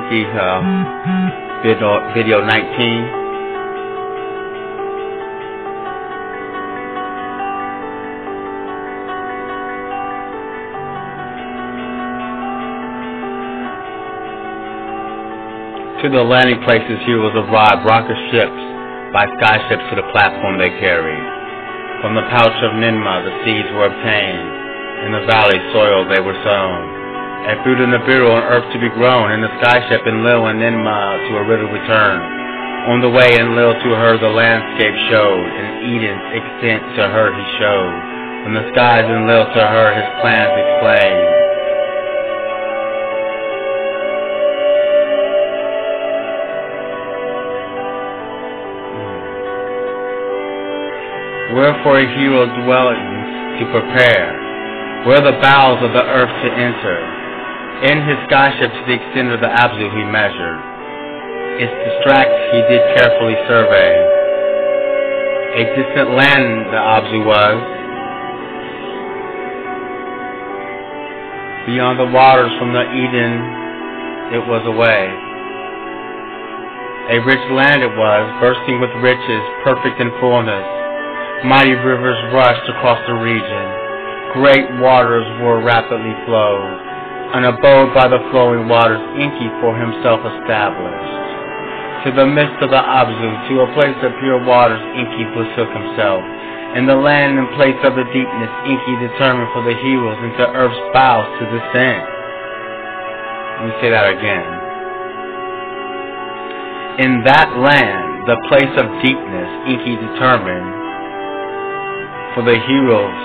Enki, video 19. To the landing places heroes arrived, rocket ships by skyships to the platform they carried. From the pouch of Ninma the seeds were obtained, in the valley soil they were sown, and fruit in the Nibiru on earth to be grown, in the skyship Enlil and Ninma to a riddle returned. On the way Enlil to her the landscape showed, and Eden's extent to her he showed. From the skies Enlil to her his plans explained. Wherefore a hero dwellings to prepare, where the bowels of the earth to enter. In his skyship to the extent of the Abzu he measured. Its distracts he did carefully survey. A distant land the Abzu was, beyond the waters from the Eden it was away. A rich land it was, bursting with riches, perfect in fullness. Mighty rivers rushed across the region. Great waters were rapidly flowed. An abode by the flowing waters Enki for himself established. To the midst of the Abzu, to a place of pure waters Enki forsook himself. In the land and place of the deepness Enki determined for the heroes into earth's bowels to descend. Let me say that again. In that land, the place of deepness Enki determined for the heroes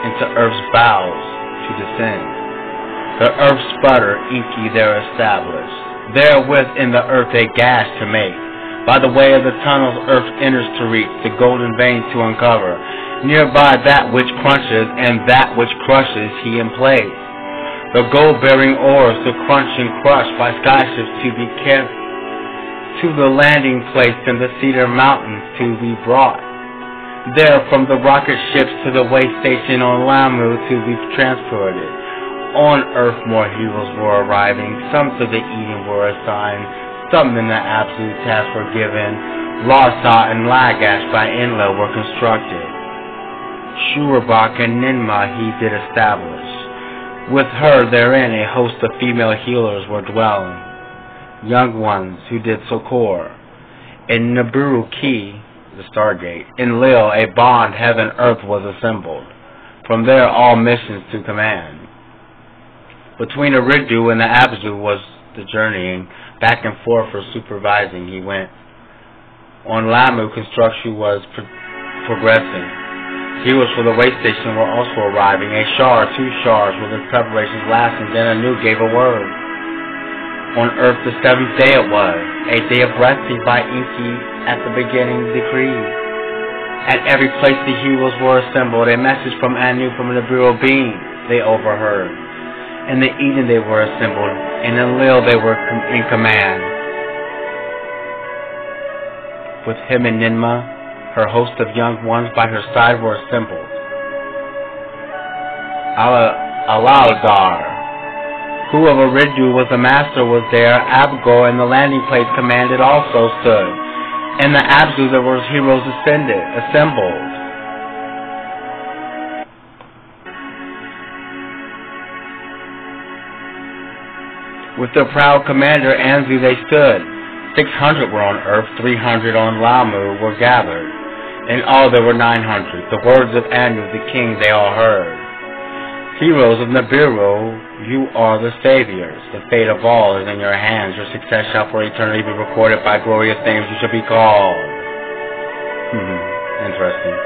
into earth's bowels to descend. The earth sputter Enki there established. Therewith in the earth a gash to make. By the way of the tunnels earth enters to reach, the golden veins to uncover. Nearby that which crunches and that which crushes he in place. The gold-bearing ores to crunch and crush by skyships to be carried to the landing place in the cedar mountains to be brought. There from the rocket ships to the way station on Lamu to be transported. On earth more heroes were arriving, some to the Eden were assigned, some in the Abzu task were given. Lhasa and Lagash by Enlil were constructed. Shurabak and Ninma he did establish. With her therein a host of female healers were dwelling, young ones who did succor. In Nibiru Key, the Stargate, Enlil, a bond heaven-earth was assembled. From there all missions to command. Between Eridu and the Abzu was the journeying, back and forth for supervising he went. On Lamu construction was progressing. Heroes for the way station were also arriving. A shard, 2 shards, with the preparations lasting, then anew gave a word. On earth the 7th day it was, a day of resting by Enki at the beginning decreed. At every place the heroes were assembled, a message from Anu from the Nibiru being they overheard. In the Eden they were assembled, and in Enlil they were in command. With him and Ninma, her host of young ones by her side were assembled. Alalgar, who of Eridu was the master, was there. Abgor and the landing place commanded also stood. And the Abzu there were heroes assembled. With their proud commander Anzu they stood. 600 were on earth, 300 on Lamu were gathered. In all there were 900. The words of Anu the king they all heard. Heroes of Nibiru, you are the saviors. The fate of all is in your hands. Your success shall for eternity be recorded. By glorious names you shall be called. Interesting.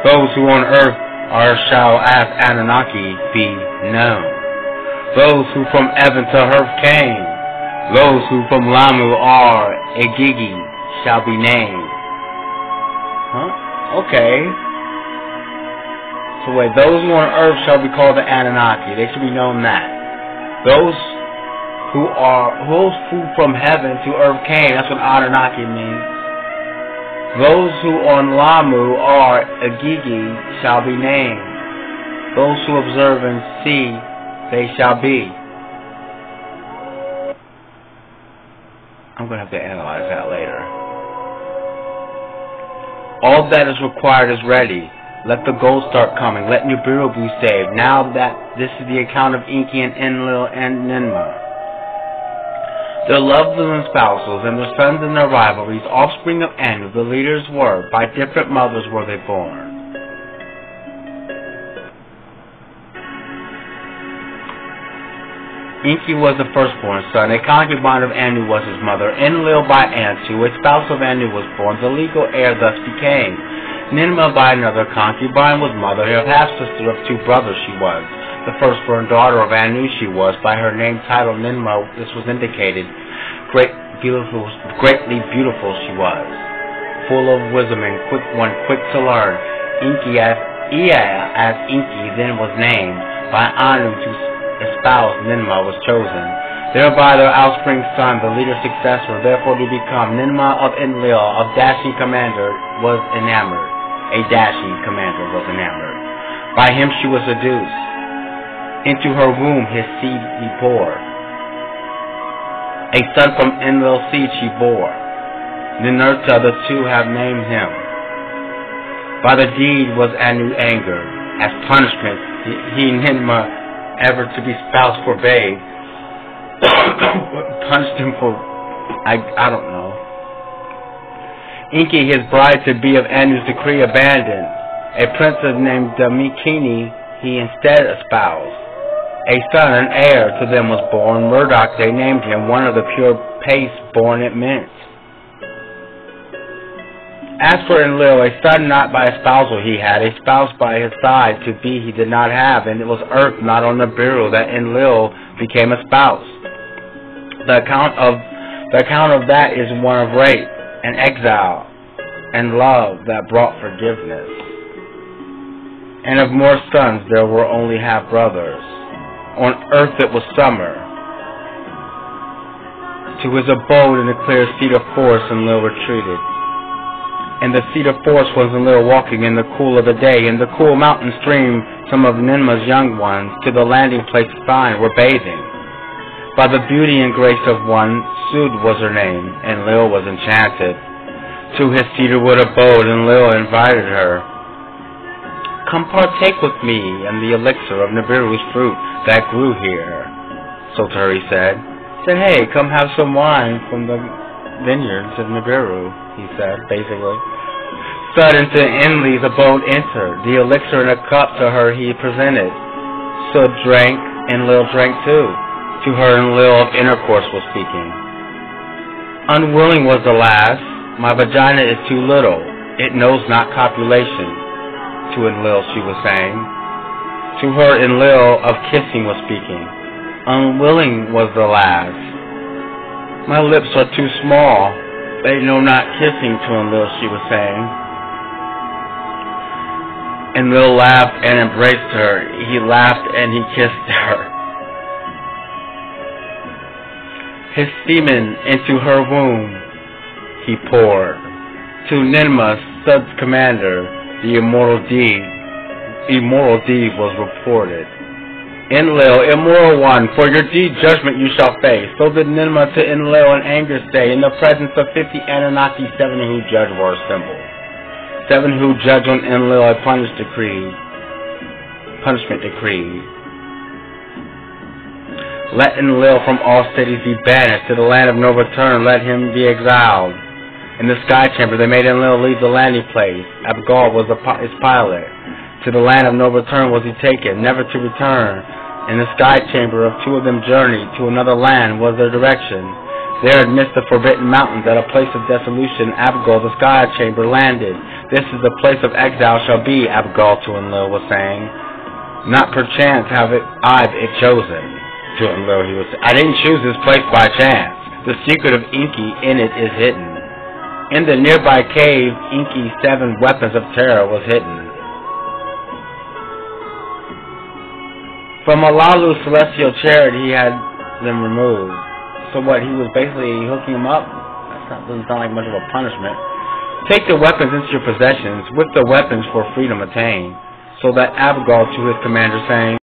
Those who on earth are shall as Anunnaki be known. Those who from heaven to earth came. Those who from Lamu are Egigi shall be named. Okay. So wait, those who on earth shall be called the Anunnaki. They should be known that. Those who from heaven to earth came. That's what Anunnaki means. Those who on Lamu are Egigi shall be named. Those who observe and see, they shall be. I'm going to have to analyze that later. All that is required is ready. Let the gold start coming. Let Nibiru be saved. Now that this is the account of Enki and Enlil and Ninmah. Their loved ones and spouses, and their sons and their rivalries, offspring of Anu, the leaders were, by different mothers were they born. Enki was the firstborn son. A concubine of Anu was his mother. Enlil by Antu, a spouse of Anu, was born. The legal heir thus became. Ninmah by another concubine was mother. Her half-sister of two brothers she was. The firstborn daughter of Anu she was. By her name title Ninmah this was indicated. Greatly beautiful she was. Full of wisdom and quick to learn. Enki as Enki then was named. By Anu to espouse Ninmah was chosen. Thereby their offspring son, the leader successor, therefore to become Ninmah of Enlil, of dashing commander, was enamored. A dashing commander was enamored. By him she was seduced. Into her womb his seed he bore. A son from Enlil's seed she bore. Ninurta the two have named him. By the deed was Anu angered. As punishment he Ninmah ever to be spouse forbade. Punished him for I don't know. Enki, his bride to be of Anu's decree, abandoned. A princess named Damikini he instead espoused. A son and heir to them was born. Murdoch they named him, one of the pure pace born at Mint. As for Enlil, a son not by espousal he had, a spouse by his side to be he did not have, and it was earth not on Nibiru that Enlil became a spouse. The account of that is one of rape and exile and love that brought forgiveness. And of more sons there were only half brothers. On earth it was summer. To his abode in the clear cedar forest Enlil retreated. And the cedar forest was Enlil walking in the cool of the day. In the cool mountain stream some of Ninmah's young ones to the landing place fine were bathing. By the beauty and grace of one, Sud was her name, Enlil was enchanted. To his cedarwood abode Enlil invited her. Come partake with me and the elixir of Nibiru's fruit that grew here. So to her he said, hey, come have some wine from the vineyards of Nibiru, he said, basically. Sud into Enlil's abode entered. The elixir in a cup to her he presented. Sud drank, Enlil drank too. To her Enlil of intercourse was speaking. Unwilling was the lass, my vagina is too little, it knows not copulation. To Enlil she was saying. To her Enlil of kissing was speaking. Unwilling was the lass. My lips are too small, they know not kissing, to Enlil she was saying. Enlil laughed and embraced her. He laughed and he kissed her. His semen into her womb he poured. To Ninmah, Sud's commander, the immoral deed was reported. Enlil, immoral one, for your deed judgment you shall face. So did Ninmah to Enlil in anger say, in the presence of 50 Anunnaki, 7 who judge were assembled. 7 who judge on Enlil a punishment decreed. Let Enlil from all cities be banished to the land of no return. Let him be exiled. In the sky chamber they made Enlil leave the landing place. Abgal was his pilot. To the land of no return was he taken, never to return. In the sky chamber of 2 of them journeyed. To another land was their direction. There amidst the forbidden mountains, at a place of dissolution, Abgal, the sky chamber, landed. This is the place of exile shall be, Abgal to Enlil was saying. Not perchance have I it chosen. To Enlil he was saying, I didn't choose this place by chance. The secret of Enki in it is hidden. In the nearby cave, Enki's 7 weapons of terror was hidden. From Alalu's celestial chariot he had them removed. So what, he was basically hooking them up? That doesn't sound like much of a punishment. Take the weapons into your possessions, with the weapons for freedom attain. So that Abgal to his commander saying,